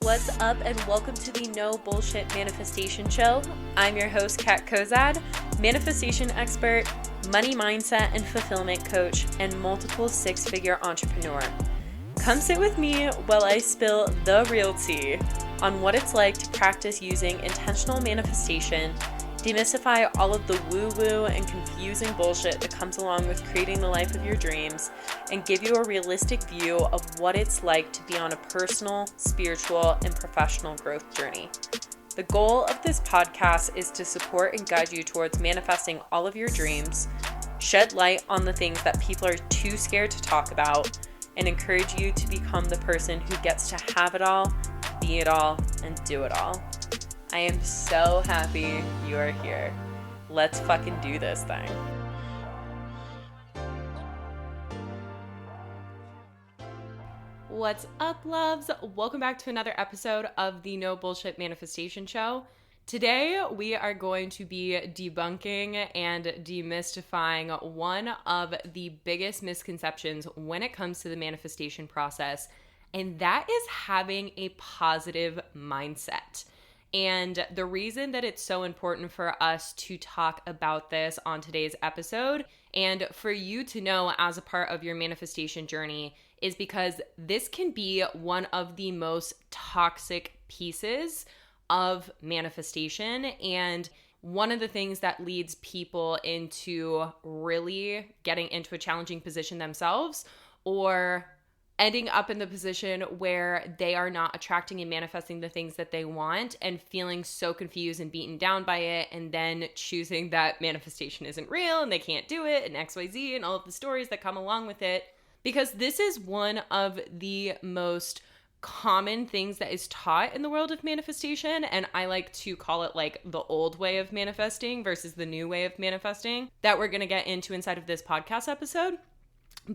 What's up, and welcome to the No Bullshit Manifestation Show. I'm your host, Kat Kozad, manifestation expert, money mindset and fulfillment coach, and multiple six-figure entrepreneur. Come sit with me while I spill the real tea on what it's like to practice using intentional manifestation, demystify all of the woo-woo and confusing bullshit that comes along with creating the life of your dreams, and give you a realistic view of what it's like to be on a personal, spiritual, and professional growth journey. The goal of this podcast is to support and guide you towards manifesting all of your dreams, shed light on the things that people are too scared to talk about, and encourage you to become the person who gets to have it all, be it all, and do it all. I am so happy you are here. Let's fucking do this thing. What's up, loves? Welcome back to another episode of the No Bullshit Manifestation Show. Today, we are going to be debunking and demystifying one of the biggest misconceptions when it comes to the manifestation process, and that is having a positive mindset. And the reason that it's so important for us to talk about this on today's episode and for you to know as a part of your manifestation journey is because this can be one of the most toxic pieces of manifestation, and one of the things that leads people into really getting into a challenging position themselves, or ending up in the position where they are not attracting and manifesting the things that they want and feeling so confused and beaten down by it, and then choosing that manifestation isn't real and they can't do it and XYZ and all of the stories that come along with it. Because this is one of the most common things that is taught in the world of manifestation, and I like to call it like the old way of manifesting versus the new way of manifesting that we're going to get into inside of this podcast episode.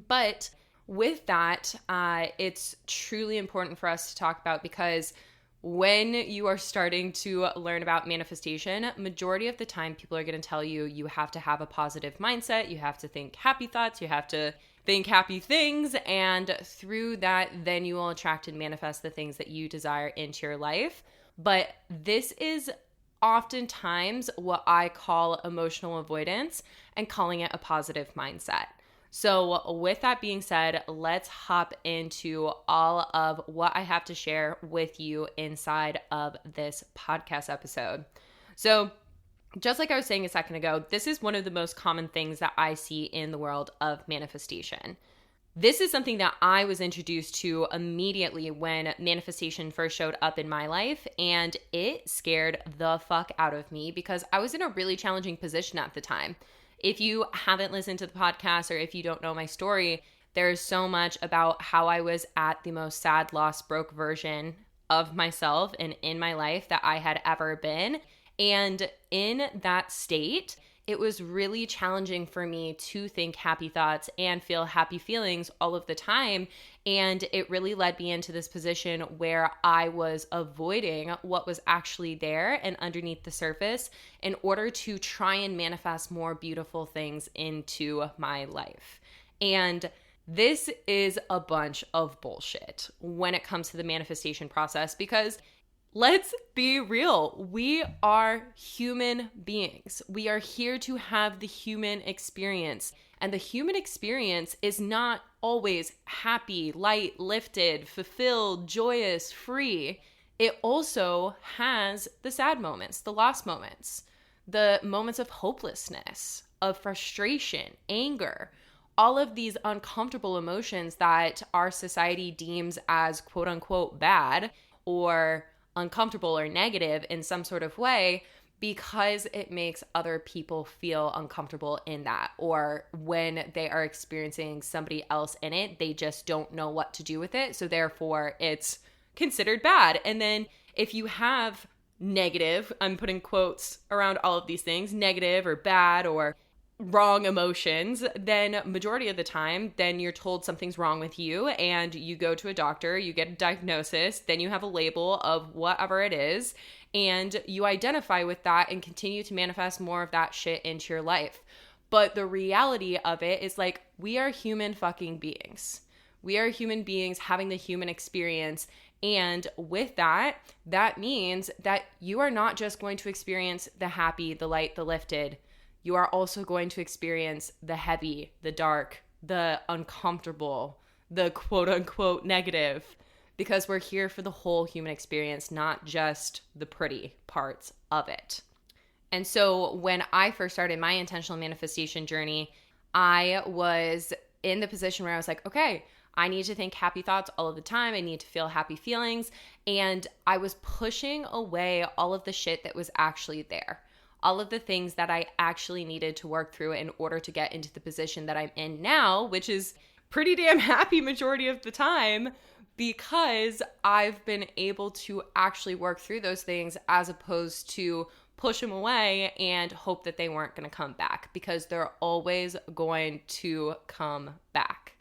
But with that, it's truly important for us to talk about, because when you are starting to learn about manifestation, majority of the time people are going to tell you you have to have a positive mindset, you have to think happy thoughts, you have to think happy things, and through that, then you will attract and manifest the things that you desire into your life. But this is oftentimes what I call emotional avoidance and calling it a positive mindset. So with that being said, let's hop into all of what I have to share with you inside of this podcast episode. So just like I was saying a second ago, this is one of the most common things that I see in the world of manifestation. This is something that I was introduced to immediately when manifestation first showed up in my life, and it scared the fuck out of me because I was in a really challenging position at the time. If you haven't listened to the podcast, or if you don't know my story, there's so much about how I was at the most sad, lost, broke version of myself and in my life that I had ever been. And in that state, it was really challenging for me to think happy thoughts and feel happy feelings all of the time. And it really led me into this position where I was avoiding what was actually there and underneath the surface in order to try and manifest more beautiful things into my life. And this is a bunch of bullshit when it comes to the manifestation process, because let's be real. We are human beings. We are here to have the human experience. And the human experience is not always happy, light, lifted, fulfilled, joyous, free. It also has the sad moments, the lost moments, the moments of hopelessness, of frustration, anger, all of these uncomfortable emotions that our society deems as quote unquote bad or uncomfortable or negative in some sort of way, because it makes other people feel uncomfortable in that, or when they are experiencing somebody else in it, they just don't know what to do with it, so therefore it's considered bad. And then if you have negative, I'm putting quotes around all of these things, negative or bad or wrong emotions, then majority of the time, then you're told something's wrong with you and you go to a doctor, you get a diagnosis, then you have a label of whatever it is, and you identify with that and continue to manifest more of that shit into your life. But the reality of it is, like, we are human fucking beings. We are human beings having the human experience, And with that, that means that you are not just going to experience the happy, the light, the lifted. You are also going to experience the heavy, the dark, the uncomfortable, the quote unquote negative, because we're here for the whole human experience, not just the pretty parts of it. And so when I first started my intentional manifestation journey, I was in the position where I was like, okay, I need to think happy thoughts all of the time. I need to feel happy feelings. And I was pushing away all of the shit that was actually there, all of the things that I actually needed to work through in order to get into the position that I'm in now, which is pretty damn happy majority of the time, because I've been able to actually work through those things as opposed to push them away and hope that they weren't going to come back, because they're always going to come back.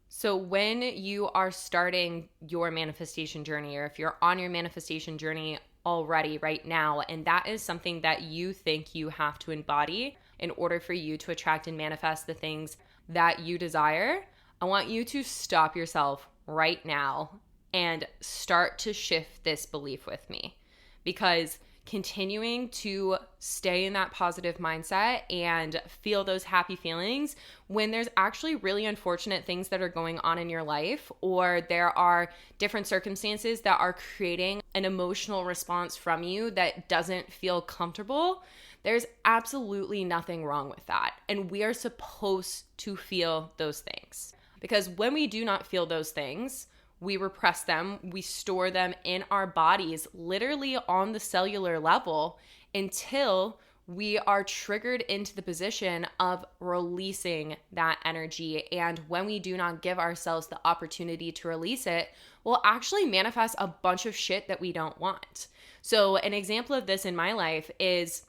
So when you are starting your manifestation journey, or if you're on your manifestation journey already right now, and that is something that you think you have to embody in order for you to attract and manifest the things that you desire, I want you to stop yourself right now and start to shift this belief with me, because continuing to stay in that positive mindset and feel those happy feelings when there's actually really unfortunate things that are going on in your life, or there are different circumstances that are creating an emotional response from you that doesn't feel comfortable, there's absolutely nothing wrong with that. And we are supposed to feel those things, because when we do not feel those things, we repress them, we store them in our bodies, literally on the cellular level, until we are triggered into the position of releasing that energy. And when we do not give ourselves the opportunity to release it, we'll actually manifest a bunch of shit that we don't want. So an example of this in my life is,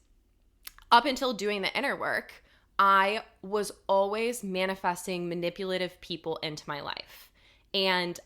up until doing the inner work, I was always manifesting manipulative people into my life. And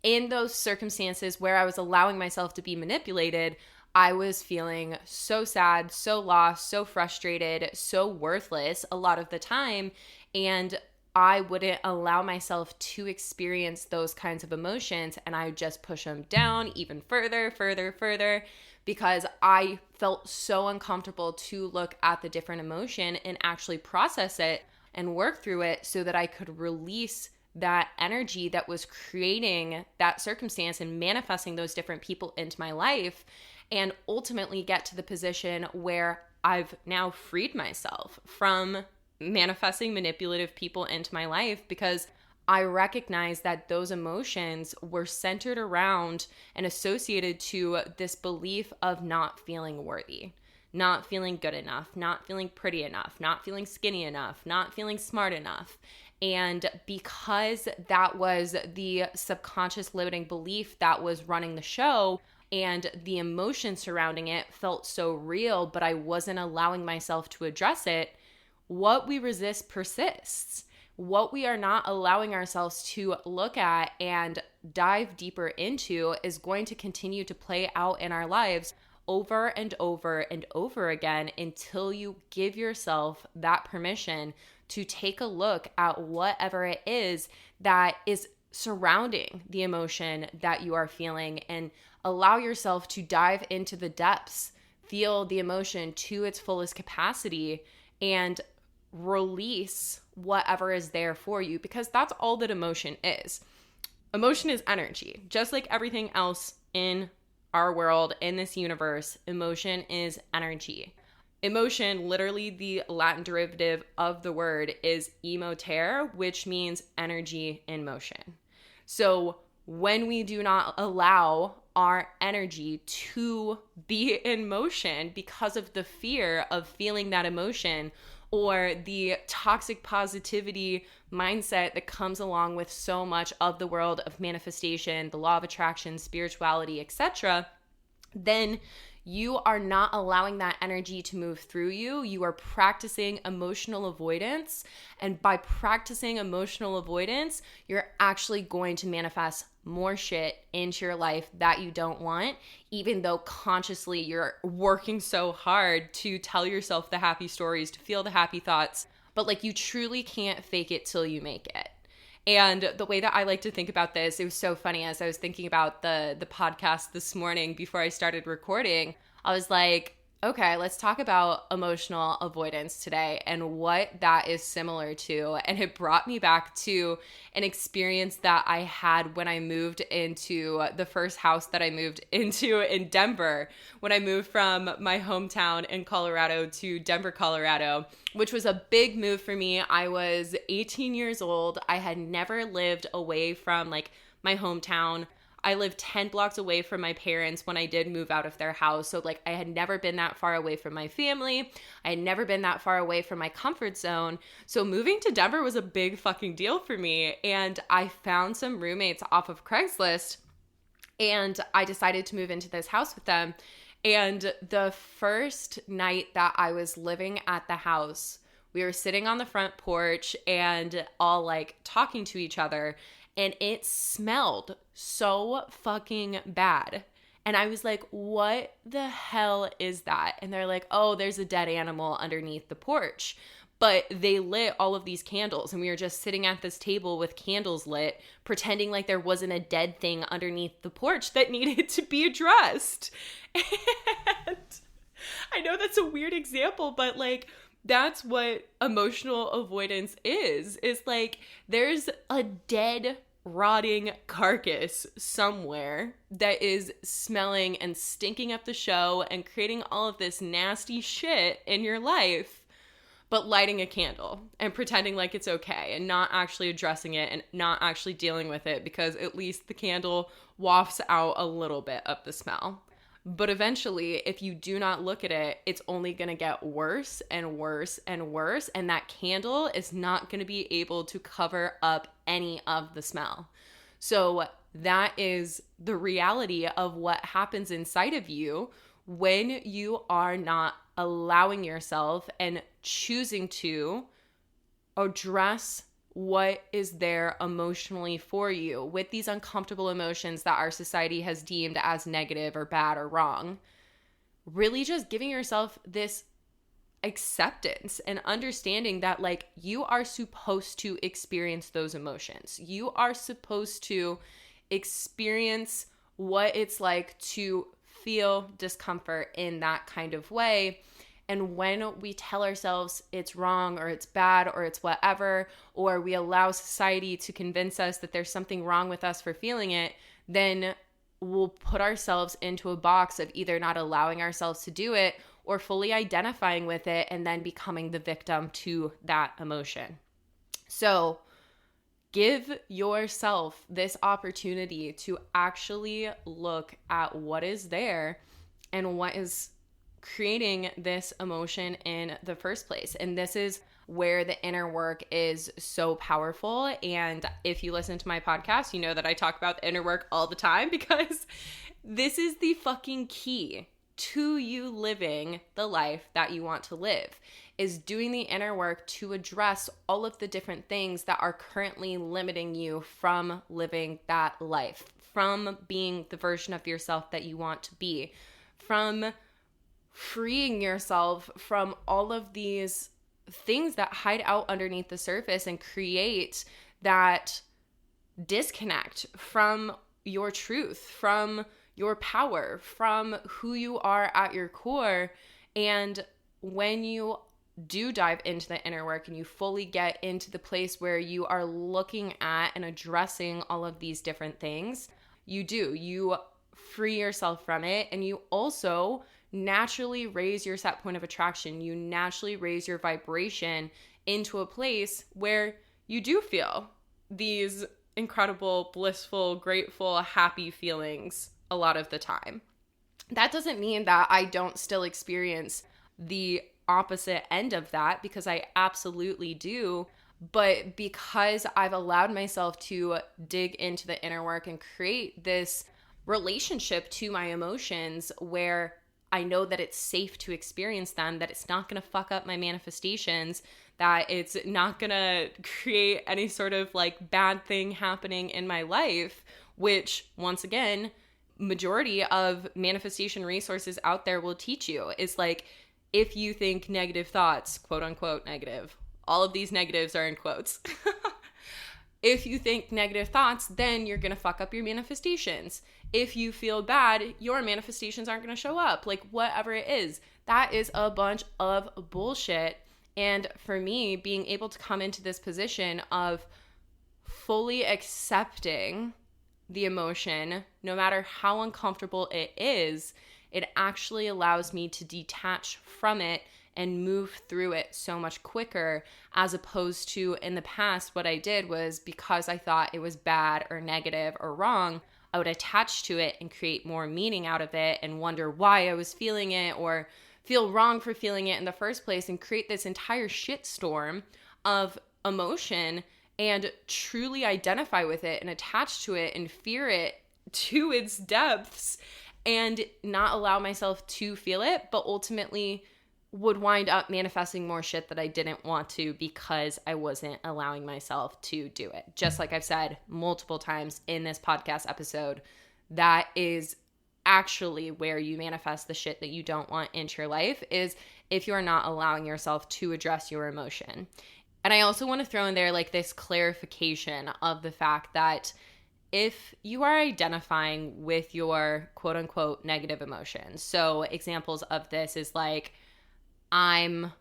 in those circumstances where I was allowing myself to be manipulated, I was feeling so sad, so lost, so frustrated, so worthless a lot of the time. And I wouldn't allow myself to experience those kinds of emotions. And I would just push them down even further, because I felt so uncomfortable to look at the different emotion and actually process it and work through it so that I could release that energy that was creating that circumstance and manifesting those different people into my life, and ultimately get to the position where I've now freed myself from manifesting manipulative people into my life, because I recognize that those emotions were centered around and associated to this belief of not feeling worthy, not feeling good enough, not feeling pretty enough, not feeling skinny enough, not feeling smart enough. And because that was the subconscious limiting belief that was running the show, and the emotion surrounding it felt so real, but I wasn't allowing myself to address it, what we resist persists. What we are not allowing ourselves to look at and dive deeper into is going to continue to play out in our lives over and over and over again, until you give yourself that permission to take a look at whatever it is that is surrounding the emotion that you are feeling, and allow yourself to dive into the depths, feel the emotion to its fullest capacity, and release whatever is there for you, because that's all that emotion is. Emotion is energy. Just like everything else in our world, in this universe, emotion is energy. Emotion, literally the Latin derivative of the word, is emotere, which means energy in motion. So when we do not allow our energy to be in motion because of the fear of feeling that emotion, or the toxic positivity mindset that comes along with so much of the world of manifestation, the law of attraction, spirituality, etc., then you are not allowing that energy to move through you. You are practicing emotional avoidance. And by practicing emotional avoidance, you're actually going to manifest more shit into your life that you don't want, even though consciously you're working so hard to tell yourself the happy stories, to feel the happy thoughts. But like, you truly can't fake it till you make it. And the way that I like to think about this, it was so funny as I was thinking about the podcast this morning before I started recording. I was like, okay, let's talk about emotional avoidance today and what that is similar to. And it brought me back to an experience that I had when I moved into the first house that I moved into in Denver, when I moved from my hometown in Colorado to Denver, Colorado, which was a big move for me. I was 18 years old. I had never lived away from like my hometown. I lived 10 blocks away from my parents when I did move out of their house. So like I had never been that far away from my family. I had never been that far away from my comfort zone. So moving to Denver was a big fucking deal for me. And I found some roommates off of Craigslist and I decided to move into this house with them. And the first night that I was living at the house, we were sitting on the front porch and all like talking to each other. And it smelled so fucking bad. And I was like, what the hell is that? And they're like, oh, there's a dead animal underneath the porch. But they lit all of these candles and we were just sitting at this table with candles lit, pretending like there wasn't a dead thing underneath the porch that needed to be addressed. And I know that's a weird example, but like, that's what emotional avoidance is like there's a dead, rotting carcass somewhere that is smelling and stinking up the show and creating all of this nasty shit in your life, but lighting a candle and pretending like it's okay and not actually addressing it and not actually dealing with it because at least the candle wafts out a little bit of the smell. But eventually, if you do not look at it, it's only going to get worse and worse and worse. And that candle is not going to be able to cover up any of the smell. So that is the reality of what happens inside of you when you are not allowing yourself and choosing to address what is there emotionally for you with these uncomfortable emotions that our society has deemed as negative or bad or wrong. Really just giving yourself this acceptance and understanding that like you are supposed to experience those emotions. You are supposed to experience what it's like to feel discomfort in that kind of way. And when we tell ourselves it's wrong or it's bad or it's whatever, or we allow society to convince us that there's something wrong with us for feeling it, then we'll put ourselves into a box of either not allowing ourselves to do it or fully identifying with it and then becoming the victim to that emotion. So give yourself this opportunity to actually look at what is there and what is creating this emotion in the first place. And this is where the inner work is so powerful. And if you listen to my podcast, you know that I talk about the inner work all the time because this is the fucking key to you living the life that you want to live, is doing the inner work to address all of the different things that are currently limiting you from living that life, from being the version of yourself that you want to be, from freeing yourself from all of these things that hide out underneath the surface and create that disconnect from your truth, from your power, from who you are at your core. And when you do dive into the inner work and you fully get into the place where you are looking at and addressing all of these different things, you free yourself from it, and you also naturally raise your set point of attraction. You naturally raise your vibration into a place where you do feel these incredible, blissful, grateful, happy feelings a lot of the time. That doesn't mean that I don't still experience the opposite end of that, because I absolutely do. But because I've allowed myself to dig into the inner work and create this relationship to my emotions where I know that it's safe to experience them, that it's not going to fuck up my manifestations, that it's not going to create any sort of like bad thing happening in my life, which once again, majority of manifestation resources out there will teach you is like, if you think negative thoughts, quote unquote negative, all of these negatives are in quotes. If you think negative thoughts, then you're going to fuck up your manifestations. If you feel bad, your manifestations aren't going to show up. Like, whatever it is, that is a bunch of bullshit. And for me, being able to come into this position of fully accepting the emotion, no matter how uncomfortable it is, it actually allows me to detach from it and move through it so much quicker, as opposed to in the past, what I did was, because I thought it was bad or negative or wrong, I would attach to it and create more meaning out of it and wonder why I was feeling it or feel wrong for feeling it in the first place and create this entire shitstorm of emotion and truly identify with it and attach to it and fear it to its depths and not allow myself to feel it, but ultimately would wind up manifesting more shit that I didn't want to because I wasn't allowing myself to do it. Just like I've said multiple times in this podcast episode, that is actually where you manifest the shit that you don't want into your life, is if you're not allowing yourself to address your emotion. And I also want to throw in there like this clarification of the fact that if you are identifying with your quote unquote negative emotions, so examples of this is like, I'm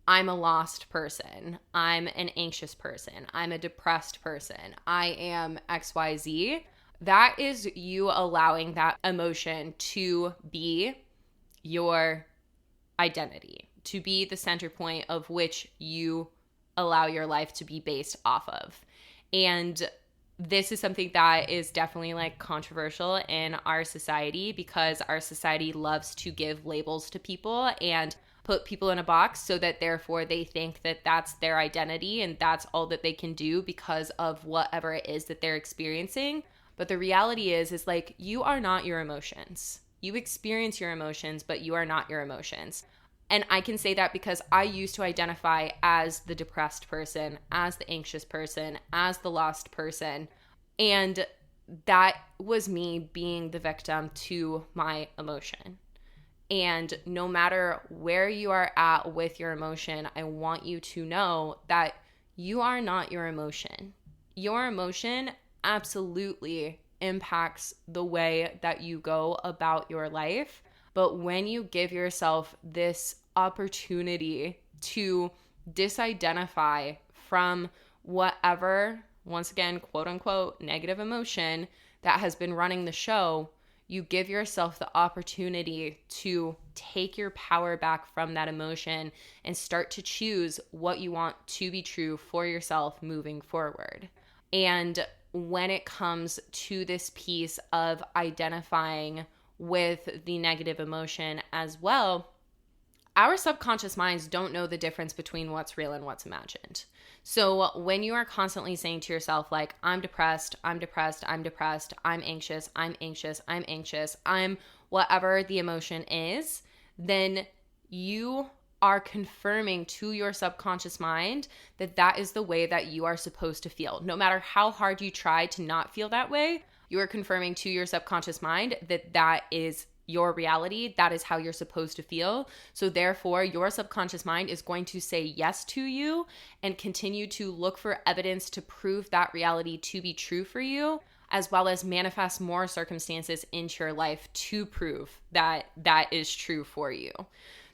a lost person, I'm an anxious person, I'm a depressed person, I am XYZ, that is you allowing that emotion to be your identity, to be the center point of which you allow your life to be based off of. And this is something that is definitely like controversial in our society, because our society loves to give labels to people and put people in a box so that therefore they think that that's their identity and that's all that they can do because of whatever it is that they're experiencing. But the reality is like, you are not your emotions. You experience your emotions, but you are not your emotions. And I can say that because I used to identify as the depressed person, as the anxious person, as the lost person. And that was me being the victim to my emotion. And no matter where you are at with your emotion, I want you to know that you are not your emotion. Your emotion absolutely impacts the way that you go about your life. But when you give yourself this opportunity to disidentify from whatever, once again, quote unquote, negative emotion that has been running the show, you give yourself the opportunity to take your power back from that emotion and start to choose what you want to be true for yourself moving forward. And when it comes to this piece of identifying with the negative emotion as well, our subconscious minds don't know the difference between what's real and what's imagined. So when you are constantly saying to yourself, like, I'm depressed, I'm depressed, I'm depressed, I'm anxious, I'm anxious, I'm anxious, I'm whatever the emotion is, then you are confirming to your subconscious mind that that is the way that you are supposed to feel. No matter how hard you try to not feel that way, you are confirming to your subconscious mind that that is your reality. That is how you're supposed to feel. So therefore, your subconscious mind is going to say yes to you and continue to look for evidence to prove that reality to be true for you, as well as manifest more circumstances into your life to prove that that is true for you.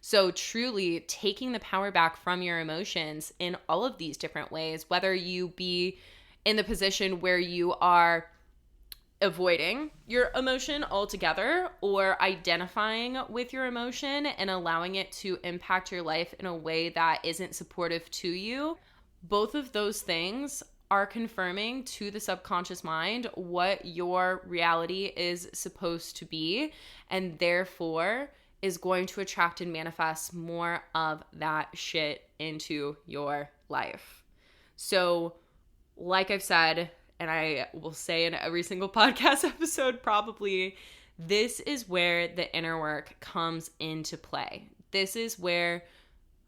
So truly taking the power back from your emotions in all of these different ways, whether you be in the position where you are avoiding your emotion altogether or identifying with your emotion and allowing it to impact your life in a way that isn't supportive to you, both of those things are confirming to the subconscious mind what your reality is supposed to be, and therefore is going to attract and manifest more of that shit into your life. So, like I've said, and I will say in every single podcast episode probably, this is where the inner work comes into play. This is where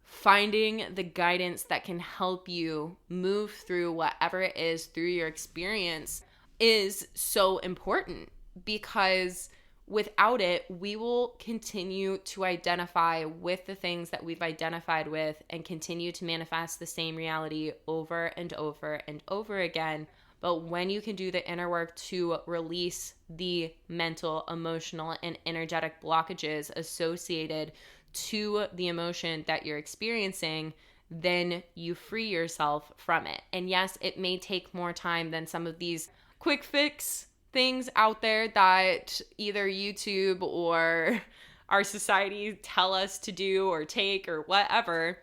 finding the guidance that can help you move through whatever it is through your experience is so important, because without it, we will continue to identify with the things that we've identified with and continue to manifest the same reality over and over and over again. But when you can do the inner work to release the mental, emotional, and energetic blockages associated to the emotion that you're experiencing, then you free yourself from it. And yes, it may take more time than some of these quick fix things out there that either YouTube or our society tell us to do or take or whatever.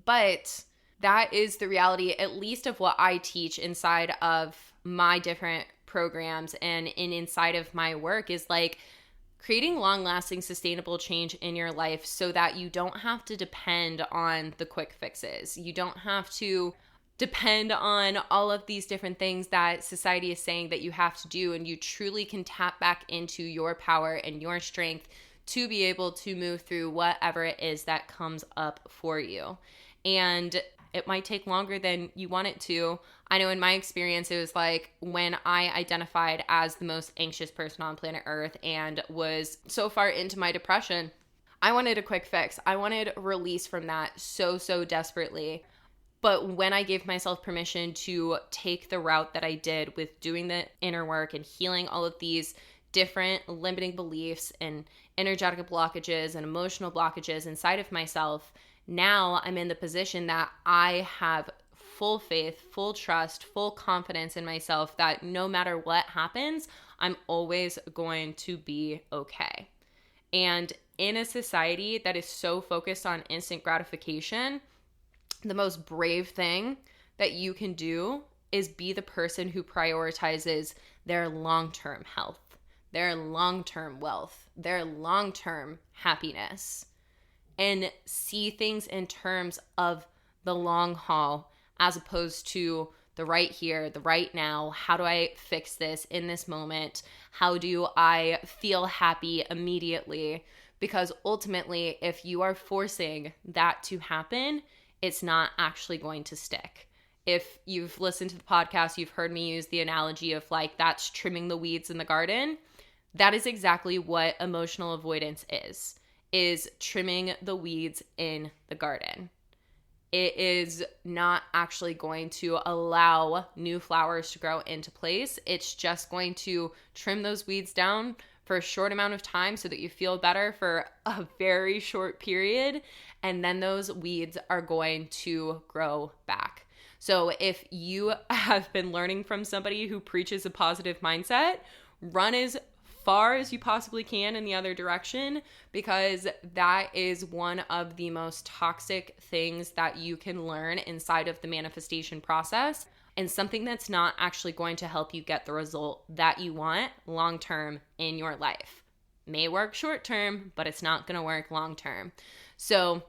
But that is the reality, at least of what I teach inside of my different programs and inside of my work, is like creating long-lasting, sustainable change in your life so that you don't have to depend on the quick fixes. You don't have to depend on all of these different things that society is saying that you have to do, and you truly can tap back into your power and your strength to be able to move through whatever it is that comes up for you. And it might take longer than you want it to. I know in my experience, it was like when I identified as the most anxious person on planet Earth and was so far into my depression, I wanted a quick fix. I wanted release from that so desperately. But when I gave myself permission to take the route that I did with doing the inner work and healing all of these different limiting beliefs and energetic blockages and emotional blockages inside of myself, now I'm in the position that I have full faith, full trust, full confidence in myself that no matter what happens, I'm always going to be okay. And in a society that is so focused on instant gratification, the most brave thing that you can do is be the person who prioritizes their long-term health, their long-term wealth, their long-term happiness, and see things in terms of the long haul as opposed to the right here, the right now. How do I fix this in this moment? How do I feel happy immediately? Because ultimately, if you are forcing that to happen, it's not actually going to stick. If you've listened to the podcast, you've heard me use the analogy of like that's trimming the weeds in the garden. That is exactly what emotional avoidance is trimming the weeds in the garden. It is not actually going to allow new flowers to grow into place. It's just going to trim those weeds down for a short amount of time so that you feel better for a very short period, and then those weeds are going to grow back. So if you have been learning from somebody who preaches a positive mindset, run as far as you possibly can in the other direction, because that is one of the most toxic things that you can learn inside of the manifestation process, and something that's not actually going to help you get the result that you want long term in your life. May work short term, but it's not going to work long term. So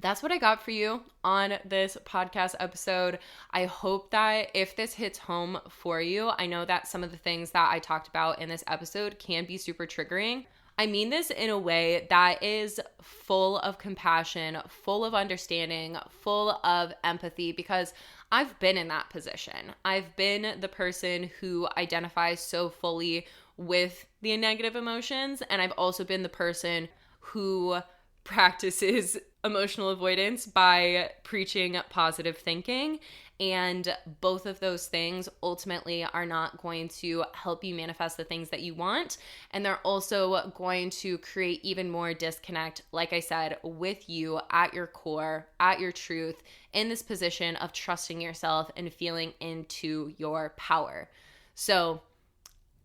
that's what I got for you on this podcast episode. I hope that if this hits home for you, I know that some of the things that I talked about in this episode can be super triggering. I mean this in a way that is full of compassion, full of understanding, full of empathy, because I've been in that position. I've been the person who identifies so fully with the negative emotions, and I've also been the person who practices emotional avoidance by preaching positive thinking. And both of those things ultimately are not going to help you manifest the things that you want. And they're also going to create even more disconnect, like I said, with you at your core, at your truth, in this position of trusting yourself and feeling into your power. So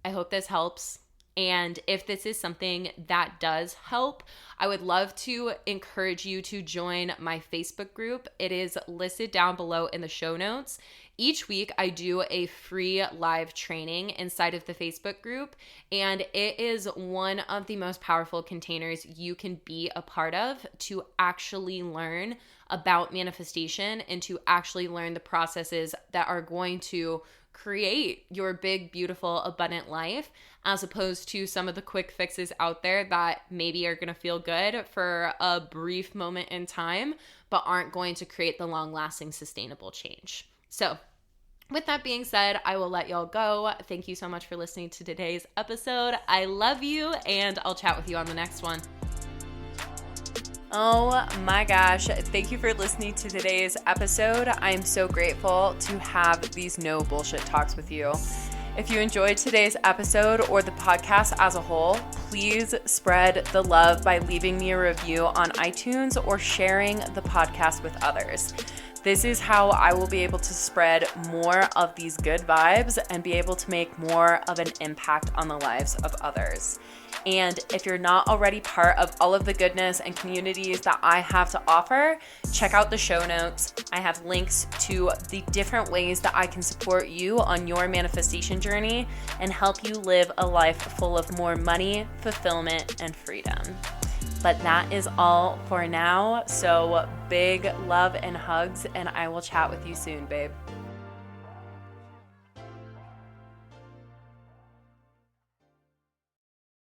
I hope this helps. And if this is something that does help, I would love to encourage you to join my Facebook group. It is listed down below in the show notes. Each week, I do a free live training inside of the Facebook group, and it is one of the most powerful containers you can be a part of to actually learn about manifestation and to actually learn the processes that are going to create your big, beautiful, abundant life, as opposed to some of the quick fixes out there that maybe are going to feel good for a brief moment in time, but aren't going to create the long-lasting, sustainable change. So with that being said, I will let y'all go. Thank you so much for listening to today's episode. I love you, and I'll chat with you on the next one. Oh my gosh. Thank you for listening to today's episode. I am so grateful to have these no bullshit talks with you. If you enjoyed today's episode or the podcast as a whole, please spread the love by leaving me a review on iTunes or sharing the podcast with others. This is how I will be able to spread more of these good vibes and be able to make more of an impact on the lives of others. And if you're not already part of all of the goodness and communities that I have to offer, check out the show notes. I have links to the different ways that I can support you on your manifestation journey and help you live a life full of more money, fulfillment, and freedom. But that is all for now. So big love and hugs, and I will chat with you soon, babe.